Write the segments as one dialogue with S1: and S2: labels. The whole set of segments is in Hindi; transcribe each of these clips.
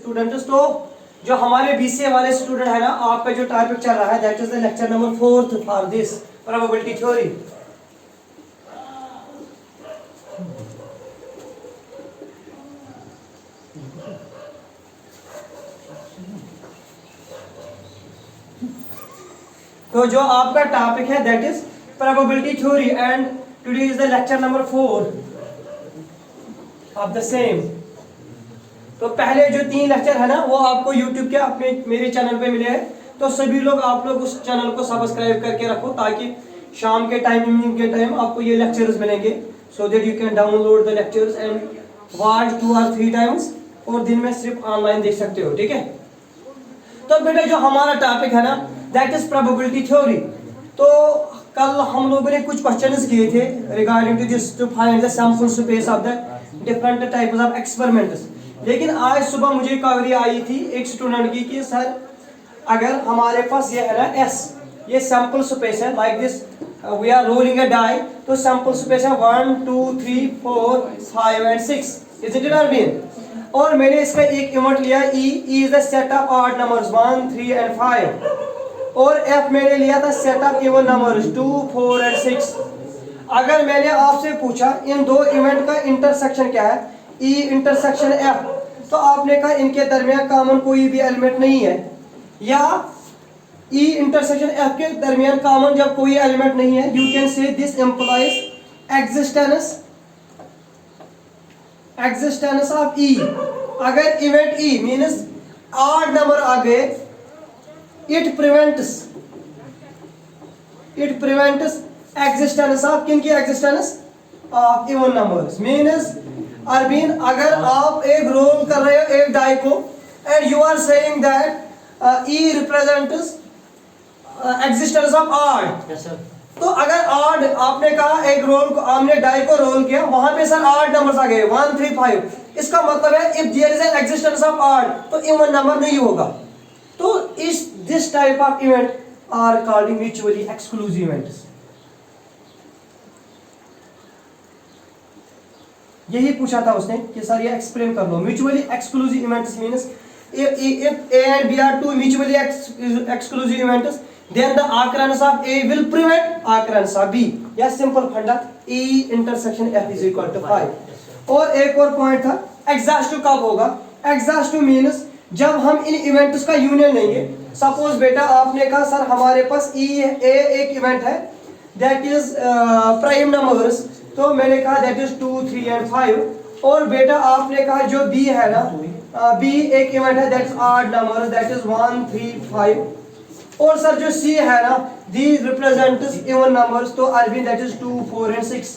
S1: स्टूडेंट्स, तो जो हमारे बीसीए वाले स्टूडेंट है ना, आपका जो टॉपिक चल रहा है that is the lecture number 4 for this probability theory. तो जो आपका टॉपिक है that is probability theory and today is the lecture number 4 of the same. तो पहले जो 3 लेक्चर है ना वो आपको YouTube के अपने मेरे चैनल पे मिले हैं, तो सभी लोग आप लोग उस चैनल को सब्सक्राइब करके रखो ताकि शाम के टाइम इवनिंग के टाइम आपको ये लेक्चर्स मिलेंगे, so that you can download the lectures and watch 2 और 3 टाइम्स, और दिन में सिर्फ ऑनलाइन देख सकते हो, ठीक है। तो बेटा जो हमारा टॉपिक है ना दैट इज प्रोबेबिलिटी थ्योरी। तो कल हम लोगों ने कुछ क्वेश्चंस किए थे regarding to this to find the sample space of the different types of experiments. लेकिन आज सुबह मुझे क्वेरी आई थी एक स्टूडेंट की कि सर अगर हमारे पास ये है ना S, ये सैंपल स्पेस है like this, we are rolling a die, तो सैंपल स्पेस है 1 2 3 4 5 एंड 6, इज इट अरबीन। और मैंने इसका एक यूनिट लिया E is the set of odd numbers 1 3 and 5, और F मैंने लिया था set of even numbers 2 4 and 6। अगर मैंने आपसे पूछा इन दो इवेंट का इंटरसेक्शन क्या है, E इंटरसेक्शन F, तो आपने कहा इनके दरमियान कॉमन कोई भी एलिमेंट नहीं है, या E इंटरसेक्शन F के दरमियान कॉमन जब कोई एलिमेंट नहीं है, you can say this implies existence of E। अगर event E means odd number आ गए, इट प्रिवेंट्स एग्जिस्टेंस ऑफ किन की existence of even numbers. Means अरबीन अगर आप एक रोल कर रहे हो एक डाई को and you are saying that E represents existence of odd, तो अगर ऑड आपने कहा एक रोल को आपने डाई को रोल किया, वहां पे सर ऑड नंबर्स आ गए 1 3 5, इसका मतलब है if there is an existence of odd तो इवन नंबर नहीं होगा। तो इस this type of event are called mutually exclusive events. यही पूछा था उसने कि सर ये एक्सप्लेन कर लो। Mutually exclusive events means if A and B are two mutually exclusive events, then the occurrence of A will prevent occurrence of B। या सिंपल फंडा E intersection F is equal to 5। और एक और पॉइंट था एग्जॉस्टिव कब होगा। एग्जॉस्टिव मींस जब हम इन इवेंट्स का यूनियन लेंगे। सपोज बेटा आपने कहा सर हमारे पास E A एक इवेंट है दैट इज प्राइम नंबर्स, तो मैंने कहा दैट इज 2 3 एंड 5, और बेटा आपने कहा जो B है ना B एक इवेंट है that is odd numbers that is 1 3 5, और सर जो C है ना दी रिप्रेजेंट्स इवन नंबर्स, तो अरबीन दैट इज 2 4 एंड 6।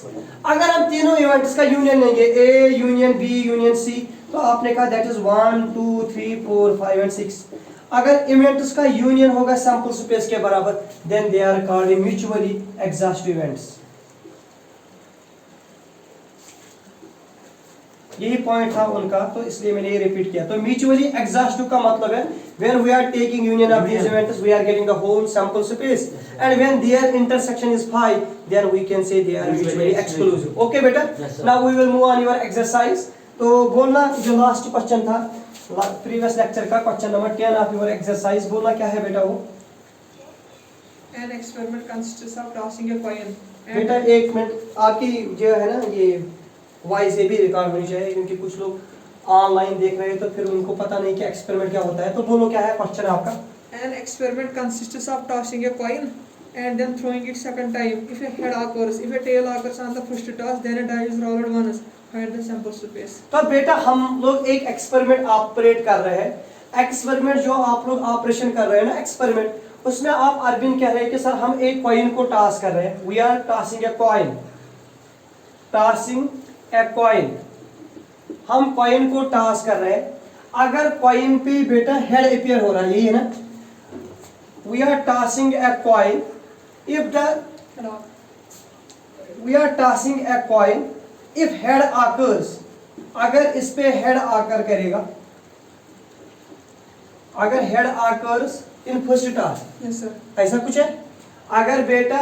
S1: अगर हम तीनों इवेंट्स का यूनियन लेंगे A union B union C, तो आपने कहा दैट इज 1 2 3 4 5 एंड 6। अगर इवेंट्स का यूनियन होगा सैंपल स्पेस के बराबर, then they are called mutually exhaustive events. यही पॉइंट था उनका, तो इसलिए मैंने ये रिपीट किया। तो म्यूचुअली एक्सॉस्टिव का मतलब है when we are taking union of these events we are getting the whole sample space, and when there intersection is 5 then we can say they are mutually exclusive. Okay बेटा, now we will move on your exercise. तो बोलना जो लास्ट क्वेश्चन था प्रीवियस लेक्चर का, question number 10 of your exercise, बोलना क्या है बेटा वो।
S2: An experiment consists of tossing a coin।
S1: बेटा एक मिनट, आपकी जो है ना ये वॉइस से भी रिकॉर्ड होनी चाहिए, क्योंकि कुछ लोग ऑनलाइन देख रहे हैं तो फिर उनको पता नहीं कि एक्सपेरिमेंट क्या होता है। तो बोलो क्या है क्वेश्चन आपका।
S2: An experiment consists of tossing a coin and then throwing it second time. If a head occurs, if a tail occurs on the first toss, then a die is rolled once. Find the sample space।
S1: तो बेटा हम लोग एक एक्सपेरिमेंट ऑपरेट कर रहे हैं। एक्सपेरिमेंट जो आप लोग ऑपरेशन कर रहे हैं ना एक्सपेरिमेंट, उसमें आप अरबिन कह रहे हैं कि सर हम एक कॉइन को टॉस कर रहे हैं, we are tossing a coin, tossing a coin, हम कॉइन को टॉस कर रहे हैं। अगर कॉइन पे बेटा हेड अपीयर हो रहा है, यही है ना, we are tossing a coin, if the we are tossing a coin if head occurs, अगर इस पे हेड आकर करेगा, अगर head occurs in first toss,
S2: yes sir,
S1: ऐसा कुछ है। अगर बेटा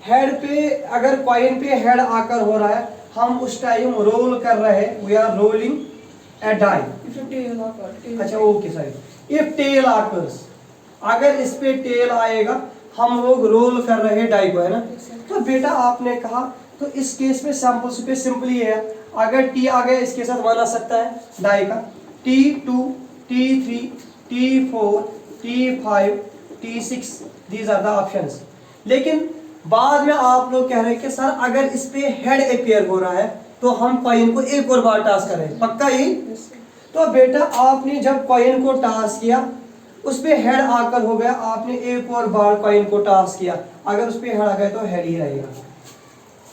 S1: हेड पे अगर कॉइन पे हेड आकर हो रहा है, हम उस टाइम रोल कर रहे हैं, we are rolling a die.
S2: If a tail occurs, tail.
S1: अच्छा okay sorry, if tail occurs, अगर इस पे टेल आएगा, हम लोग रोल कर रहे हैं डाई को, है ना। तो बेटा आपने कहा, तो इस केस में सैंपल स्पेस सिंपली है, अगर टी आ गया इसके साथ वन आ सकता है डाई का, T2, T3, T4, T5, T6, these are the options. लेकिन बाद में आप लोग कह रहे हैं कि सर अगर इस पे हेड अपेयर हो रहा है तो हम कॉइन को एक और बार टास्क करें, पक्का ही। तो बेटा आपने जब कॉइन को टास्क किया, उस पे हेड आकर हो गया, आपने एक और बार कॉइन को टास्क किया, अगर उस पे हेड आ गया तो हेड ही रहेगा।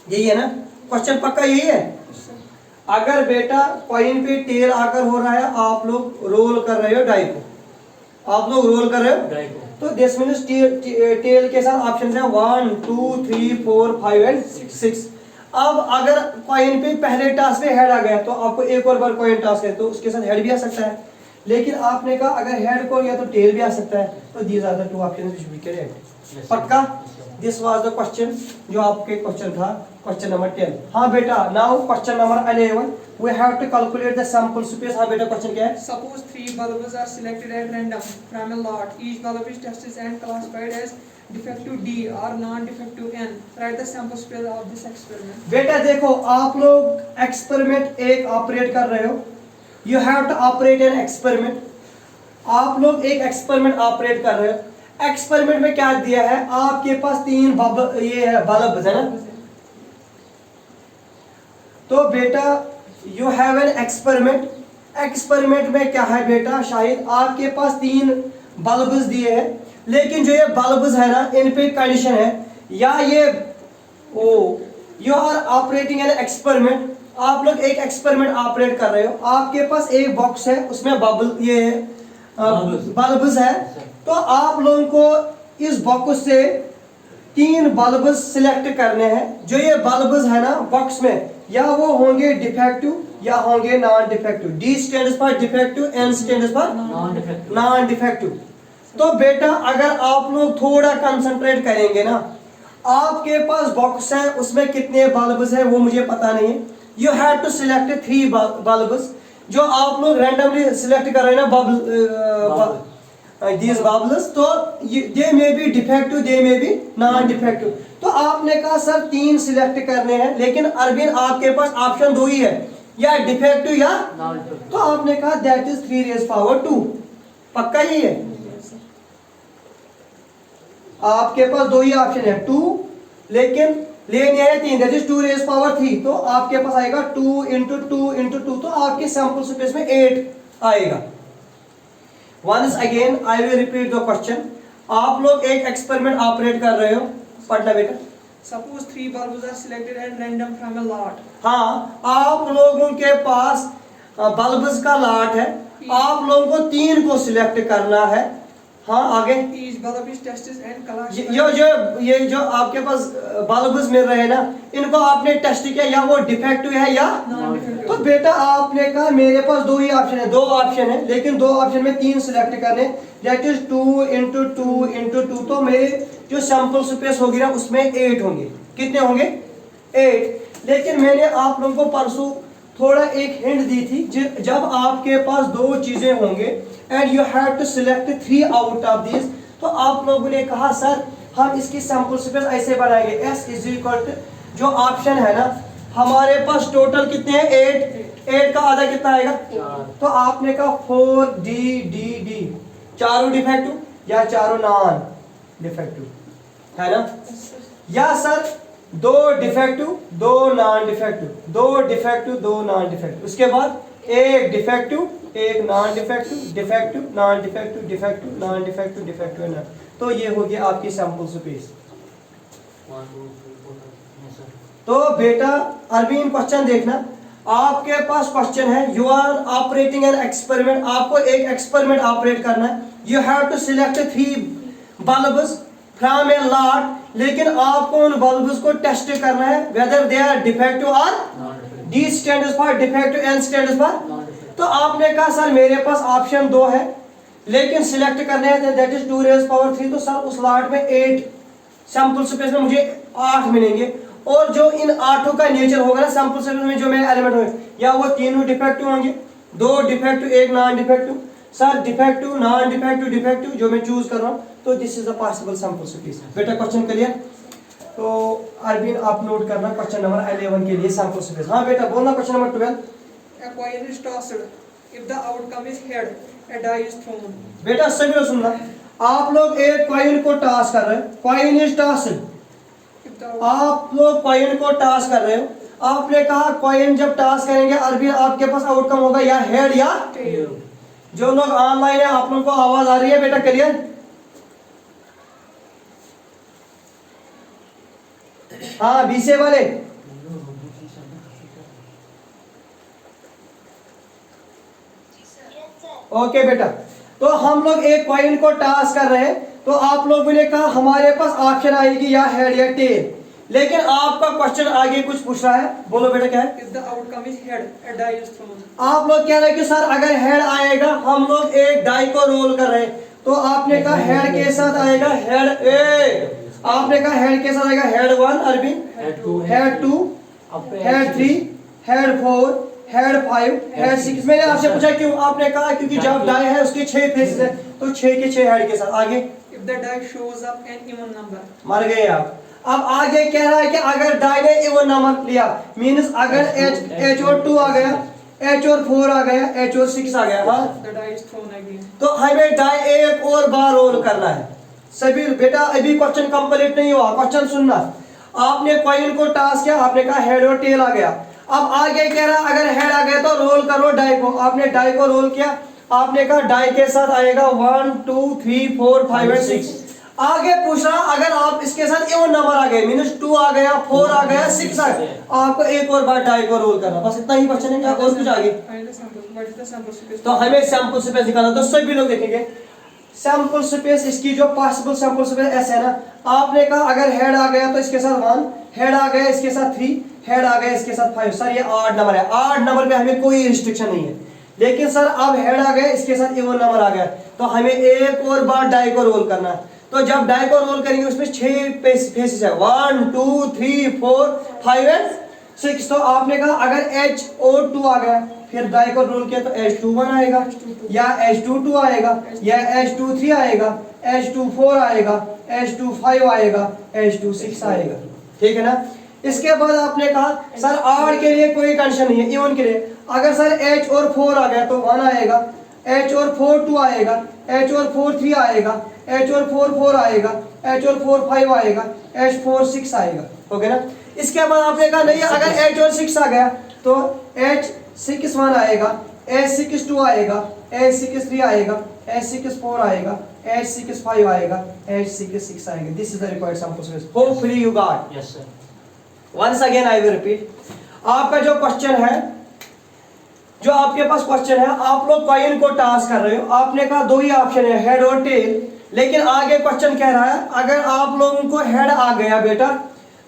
S1: यही है ना क्वेश्चन, पक्का यही है। अगर बेटा कॉइन पे टेल आकर हो रहा है, आप लोग रोल कर रहे हो डाई को, आप लोग रोल कर रहे हो डाई को, तो दिस मीन्स टेल के साथ ऑप्शन है 1 2 3 4 5 एंड 6। अब अगर कॉइन पे पहले टास्क पे हेड आ गया तो आपको एक और बार कॉइन टास्क है तो उसके साथ हेड भी आ सकता है, लेकिन आपने कहा अगर हेड को या तो टेल भी आ सकता है, तो these are the two options which we can add. पक्का दिस वाज द क्वेश्चन जो आपके क्वेश्चन था, क्वेश्चन नंबर 10। हाँ बेटा, now question number 11 we have to calculate the sample space. हाँ बेटा क्वेश्चन क्या है?
S2: Suppose 3 bulbs are selected at random from a lot. Each bulb is tested and classified as defective D or non-defective N. Write the sample space of this experiment.
S1: बेटा देखो, आप लोग एक्सपेरिमेंट एक ऑपरेट कर रहे हो, you have to operate an experiment. आप लोग एक एक्सपेरिमेंट ऑपरेट कर रहे हो, एक्सपेरिमेंट में क्या दिया है, आपके पास 3 बल्ब है ना। तो बेटा you have an experiment, experiment में क्या है बेटा, शायद आपके पास 3 बल्ब्स दिए हैं, लेकिन जो ये बल्ब्स है ना, इन पे कंडीशन है, या ये you are operating an experiment, आप लोग एक एक्सपेरिमेंट ऑपरेट कर रहे हो, आपके पास एक बॉक्स है, उसमें बल्ब्स है, तो आप लोगों को इस बॉक्स से 3 बल्ब्स सिलेक्ट करने हैं। जो ये बल्ब्स है ना बॉक्स में, या वो होंगे डिफेक्टिव या होंगे non defective. D stands for defective, N stands for non defective. तो बेटा अगर आप लोग थोड़ा कंसंट्रेट करेंगे ना, आपके पास बॉक्स है, उसमें कितने बल्ब्स है वो मुझे पता नहीं है, you have to select 3 bulbs, जो आप लोग रैंडमली सिलेक्ट कर रहे हैं ना these bubbles, तो they may be defective, they may be non defective। तो आपने कहा सर 3 सिलेक्ट करने हैं, लेकिन अरबिन आपके पास ऑप्शन 2 ही है, या डिफेक्टिव या नॉन डिफेक्टिव। तो आपने कहा दैट इज 3 raised power 2। पक्का ही है, आपके पास 2 ही ऑप्शन है, 2, लेकिन लेने हैं 3, दैट इज 2 raised power 3। तो आपके पास आएगा 2 into 2 into 2, तो आपके सैंपल स्पेस में 8 आएगा। Once again I will repeat the question। आप लोग एक एक्सपेरिमेंट ऑपरेट कर रहे हो, पढ़ना बेटा।
S2: Suppose 3 bulbs are selected at random from a lot.
S1: हाँ, आप लोगों के पास बल्ब्स का लॉट है, आप लोगों को 3 को सिलेक्ट करना है। हाँ आगे,
S2: Each bulb is tested and classified.
S1: ये जो आपके पास बल्ब्स मिल रहे हैं ना, इनको आपने टेस्ट किया, या वो डिफेक्टिव है या
S2: Non-defective.
S1: तो बेटा आपने कहा मेरे पास 2 ही ऑप्शन है, 2 ऑप्शन है, लेकिन 2 ऑप्शन में 3 सिलेक्ट करने, दैट इज 2 into 2 into 2। तो मेरे जो सैंपल स्पेस होगी ना उसमें 8 होंगे। कितने होंगे? 8। लेकिन मैंने आप लोगों को परसों थोड़ा एक हिंट दी थी, जब आपके पास 2 चीजें होंगे and you have to select 3 out of this, तो आप लोगों ने कहा सर हम इसकी सैंपल स्पेस ऐसे बनाएंगे, S इज इक्वल टू, जो ऑप्शन है ना हमारे पास टोटल कितने हैं, 8 का आधा कितना आएगा, तो आपने कहा 4 D, चारों डिफेक्टिव या चारों नॉन डिफेक्टिव, है ना, या sir 2 defective 2 non defective, 2 defective 2 non defective, उसके बाद 1 defective 1 non defective, defective non defective, defective non defective, defective non. तो ये हो गया आपकी सैंपल स्पेस। तो बेटा अरबीन क्वेश्चन देखना, आपके पास क्वेश्चन है, you are operating an experiment, आपको एक एक्सपेरिमेंट ऑपरेट करना है, you have to select 3 bulbs from a lot, लेकिन आपको उन बल्ब्स को टेस्ट करना है वेदर दे आर डिफेक्टिव और D stands for defective, N stands for. तो आपने कहा सर मेरे पास ऑप्शन 2 है, लेकिन सिलेक्ट करने हैं, दैट इज 2 raised power 3। तो सर उस लॉट में 8 सैंपल स्पेस में मुझे 8 मिलेंगे, और जो इन 8 का नेचर होगा ना सैंपल स्पेस में, जो मेरे एलिमेंट होंगे, या वो तीनों डिफेक्टिव होंगे दो डिफेक्टिव एक non defective. Sir defective non defective defective जो मैं चूज कर रहा हूँ, तो this is the possible sample space. बेटा क्वेश्चन क्लियर? तो अरविंद आप नोट करना क्वेश्चन नंबर 11 के लिए सैंपल स्पेस। हाँ बेटा बोलना question number 12।
S2: A coin is tossed. If the outcome is head, a die is thrown.
S1: बेटा सभी लोग सुनना, आप लोग एक कॉइन को टॉस कर रहे हैं, coin is tossed.
S2: If the
S1: आप लोग कॉइन को टॉस कर रहे हो, आपने कहा कॉइन जब टॉस करेंगे अरबी आपके पास आउटकम होगा या हेड या
S2: tail.
S1: जो लोग ऑनलाइन है आप लोगों को आवाज आ रही है बेटा क्लियर? हाँ बीसे वाले ओके बेटा। तो हम लोग एक कॉइन को टॉस कर रहे हैं, तो आप लोगों ने कहा हमारे पास ऑप्शन आएगी या हेड या टेल, लेकिन आपका क्वेश्चन आगे कुछ पूछ रहा है, बोलो बेटा क्या है?
S2: If the outcome is head, a die is thrown.
S1: आप लोग कह रहे हैं कि सर अगर हेड आएगा, हम लोग एक डाई को रोल कर रहे हैं, तो आपने कहा हेड के साथ आएगा हेड ए, आपने कहा हेड के साथ आएगा हेड 1 अरविंद, head 2, head 3, head 4, head 5, head 6। मैंने आपसे पूछा क्यों? आपने कहा क्योंकि जब डाई है उसके 6 फेसेस है, तो 6 के 6 हेड के साथ। आगे
S2: If the die shows up an even number.
S1: मर गए आप। अब आगे कह रहा है कि अगर डाई ने इवन नंबर लिया, मींस अगर H और 2 आ गया, H और 4 आ गया, H और 6 आ गया, हाँ
S2: The die is thrown again.
S1: तो हमें डाई एक और बार रोल करना है। सभी बेटा अभी क्वेश्चन कंप्लीट नहीं हुआ, क्वेश्चन सुनना। आपने कॉइन को टॉस किया, आपने कहा हेड और टेल आ गया। अब आगे कह रहा अगर हेड आ गया तो रोल करो डाई को। आपने डाई को रोल किया, आपने कहा डाई के साथ आएगा 1 2 3 4 5 और 6। आगे पूछ रहा अगर आप इसके साथ इवन नंबर आ गए, मीनस 2 आ गया, 4 आ गया, 6 आ गया, आपको एक और बार डाई को रोल करना। बस इतना ही क्वेश्चन है, क्या और कुछ आगे?
S2: Find the sample. What is the sample space?
S1: तो हमें सैंपल स्पेस निकालना, तो सभी लोग देखेंगे सैंपल स्पेस। इसकी जो पॉसिबल सैंपल स्पेस ऐसे है ना, आपने कहा अगर हेड आ गया तो इसके साथ 1, हेड आ गया इसके साथ 3, हेड आ गया इसके साथ 5। सर ये 8 नंबर है, 8 नंबर पे हमें कोई रिस्ट्रिक्शन नहीं है, लेकिन सर अब हेड आ गया इसके साथ इवन नंबर आ गया, तो हमें एक और बार डाई को रोल करना है। तो जब डाई को रोल करेंगे उसमें 6 फेसेस है, 1 2 3 4 5 और 6। तो आपने कहा अगर H और 2 आ गया, फिर डाई को रोल किया तो H21 आएगा, या H22 आएगा, या H23 आएगा, H24 आएगा, H25 आएगा, H26 आएगा। ठीक है ना? इसके बाद आपने कहा सर आर के लिए कोई टेंशन नहीं है, इवन के लिए अगर सर H और 4 आ गया तो 1 आएगा, H और 4 2 आएगा, H और 4 3 आएगा, H और 4 4 आएगा, H और 4 5 आएगा, H 4 6 आएगा। ओके ना? इसके बाद आपने कहा नहीं अगर H और 6 आ गया तो H 6 1 आएगा, H 6 2 आएगा, H 6 3 आएगा, H 6 4 आएगा, H 6 5 आएगा, H 6 6 आएगा। This is the required sample space. Hopefully you got.
S3: Yes sir.
S1: Once again I will repeat, आपका जो क्वेश्चन है, जो आपके पास क्वेश्चन है, आप लोग कॉइन को टॉस कर रहे हो, आपने कहा दो ही ऑप्शन है हेड और टेल, लेकिन आगे क्वेश्चन कह रहा है अगर आप लोगों को हेड आ गया बेटा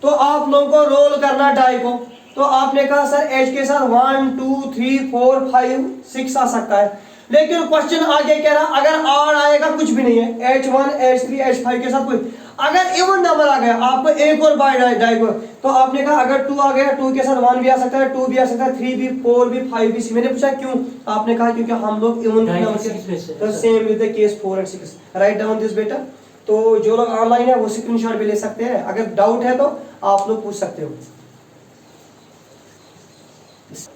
S1: तो आप लोगों को रोल करना डाई को। तो आपने कहा सर एच के साथ 1 2 3 4 5 6 आ सकता है, लेकिन क्वेश्चन आगे कह रहा अगर आर आएगा कुछ भी नहीं है, H1 H3 H5 के साथ कोई अगर इवन नंबर आ गया आपको एक और बार डाई को। तो आपने कहा अगर 2 आ गया, 2 के साथ 1 भी आ सकता है, 2 भी आ सकता है, 3 भी 4 भी 5 भी 6। मैंने पूछा क्यों? आपने कहा क्योंकि हम लोग इवन नंबर के, तो same with the case 4 and 6। Write down this बेटा। तो जो लोग ऑनलाइन है वो स्क्रीनशॉट भी ले सकते हैं, अगर डाउट है तो आप लोग पूछ सकते हो।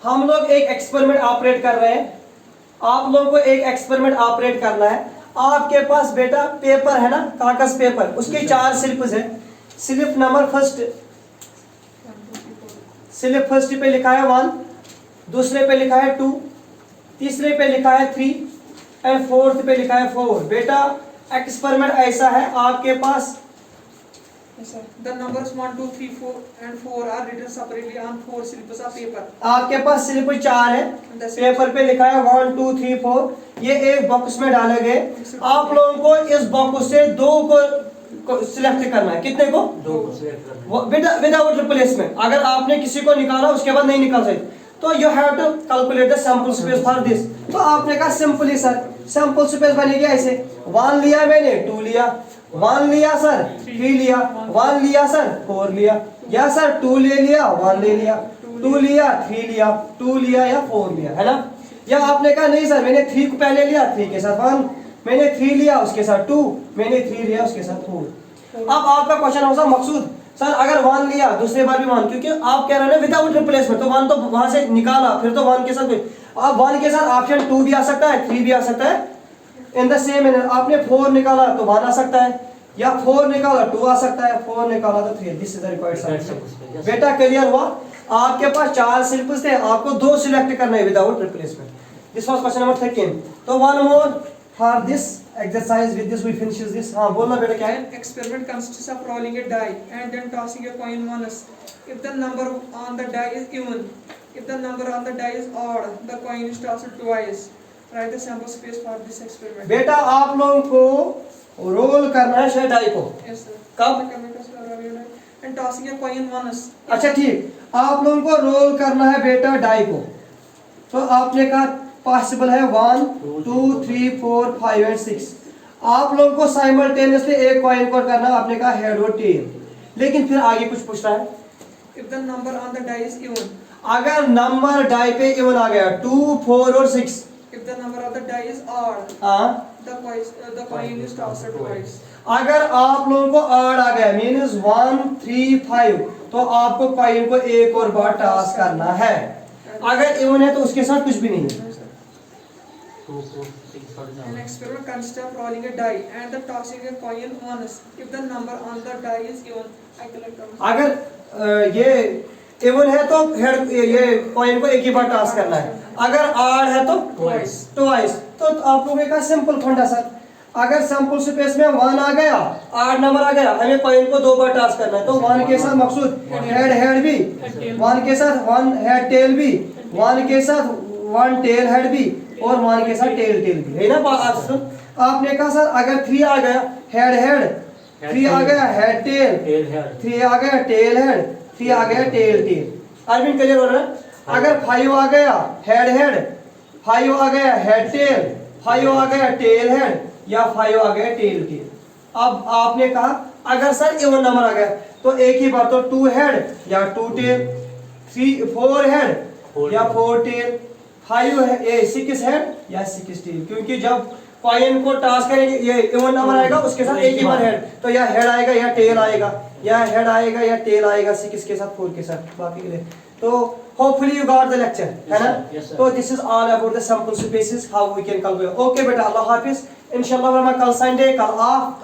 S1: हम लोग एक एक्सपेरिमेंट ऑपरेट कर रहे हैं, आप लोगों को एक एक्सपेरिमेंट ऑपरेट करना है। आपके पास बेटा पेपर है ना, कागज पेपर, उसके 4 स्लिप्स है। Slip number first, slip first पे लिखा है 1, दूसरे पे लिखा है 2, तीसरे पे लिखा है 3 एंड फोर्थ पे लिखा है 4। बेटा एक्सपेरिमेंट ऐसा है, आपके पास
S2: Yes, sir. The numbers 1, 2, 3, 4 and 4 are written separately on 4 slips of paper.
S1: आपके पास स्लिप 4 है, पेपर पे लिखा है 1 2 3 4, ये एक बॉक्स में डाले गए। आप लोगों को इस बॉक्स से 2 को सिलेक्ट करना है। कितने को?
S3: 2 को सिलेक्ट करना है
S1: विदाउट रिप्लेसमेंट। अगर आपने किसी को निकाला उसके बाद नहीं निकाल सकते, तो you have to calculate the sample space for this. तो आपने कहा सिंपली सर सैंपल स्पेस बनेगी ऐसे, 1 लिया मैंने, 2 लिया, 1 लिया सर, 3 लिया, 1 लिया सर, 4 लिया, या सर 2 ले लिया, 1 ले लिया, 2 लिया, 3 लिया, 2 लिया या 4 लिया, है ना? या आपने कहा नहीं सर मैंने 3 को पहले लिया, 3 के साथ 1, मैंने 3 लिया उसके साथ 2, मैंने 3 लिया उसके साथ 4। अब आपका क्वेश्चन होगा मकसूद सर अगर 1 लिया दूसरे बार भी 1, क्योंकि आप कह रहे हैं विदाउट रिप्लेसमेंट, तो 1 तो वहां से निकाला, फिर तो 1 के साथ अब 1 के साथ ऑप्शन 2 भी आ सकता है, 3 भी आ सकता है। इन द सेम मैनर आपने 4 निकाला तो 1 आ सकता है, या 4 निकाला 2 आ सकता है, 4 निकाला तो 3। This is the required solution. बेटा क्लियर हुआ? आपके पास 4 सिंपल्स थे, आपको 2 सिलेक्ट करने हैं without replacement. This was question number 13। तो one more for this exercise, with this we finishes this. हां बोलना बेटा क्या है?
S2: An experiment consists of rolling a die and then tossing a coin once. If the number on the die is even, if the number on the die is odd, the coin is tossed twice. Write the sample space for this experiment.
S1: बेटा आप लोगों को रोल करना है शायद डाई को।
S2: Yes sir.
S1: कब?
S2: And tossing a coin once.
S1: अच्छा ठीक, आप लोगों को रोल करना है बेटा डाई को। तो आपने कहा पॉसिबल है 1 2 3 4 5 एंड 6। आप लोगों को साइमल्टेनियसली एक कॉइन को करना है, आपने कहा हेड और टेल। लेकिन फिर आगे कुछ पूछ रहा है,
S2: If the number on the die is even,
S1: अगर नंबर डाई पे इवन आ गया 2 4 और 6,
S2: if the number of the die is odd,
S1: हाँ,
S2: the coin is tossed twice.
S1: अगर आप लोगों को ऑड आ गया मींस 1 3 5, तो आपको कॉइन को एक और बार टॉस करना है। अगर इवन है तो उसके साथ कुछ भी नहीं है।
S2: An experiment consists of rolling a die and the tossing a coin once. If the number on the die is even, I collect them.
S1: अगर ये इवन है तो हेड ये कॉइन को एक ही बार टॉस करना है, अगर ऑड है तो
S2: Twice.
S1: ट्वाइस। तो आप लोगों का सिंपल फंडा सर, अगर सैंपल स्पेस में 1 आ गया, ऑड नंबर आ गया, हमें कॉइन को 2 बार टॉस करना है। तो 1 के साथ मकसूद हेड हेड भी, 1 के साथ 1 हेड टेल भी, 1 के साथ 1 टेल हेड भी, और 1 के साथ टेल टेल भी, है ना ऑप्शन? आपने कहा सर अगर 3 आ गया हेड हेड, 3 आ गया हेड टेल, 3 आ गया टेल हेड, 3 आ गया टेल टेल। अरविंद क्लियर हो रहा है? अगर 5 आ गया हेड हेड, 5 आ गया हेड टेल, 5 आ गया टेल हेड, या 5 आ गया टेल टेल। अब आपने कहा अगर सर इवन नंबर आ गया तो एक ही बार, तो 2 हेड या 2 टेल, 4 हेड या 4 टेल, 5 है 6 हेड या 6 टेल। क्योंकि जब कॉइन को टॉस करेंगे ये इवन नंबर आएगा उसके साथ एक ही बार हेड, तो या हेड आएगा या टेल आएगा, या हेड आएगा या टेल आएगा 6 के साथ 4 के साथ बाकी के लिए। तो hopefully you got the lecture, है ना? तो this is all about the sample spaces, how we can calculate. Okay बेटा, अल्लाह हाफिज। इंशाल्लाह कल संडे, कल ऑफ।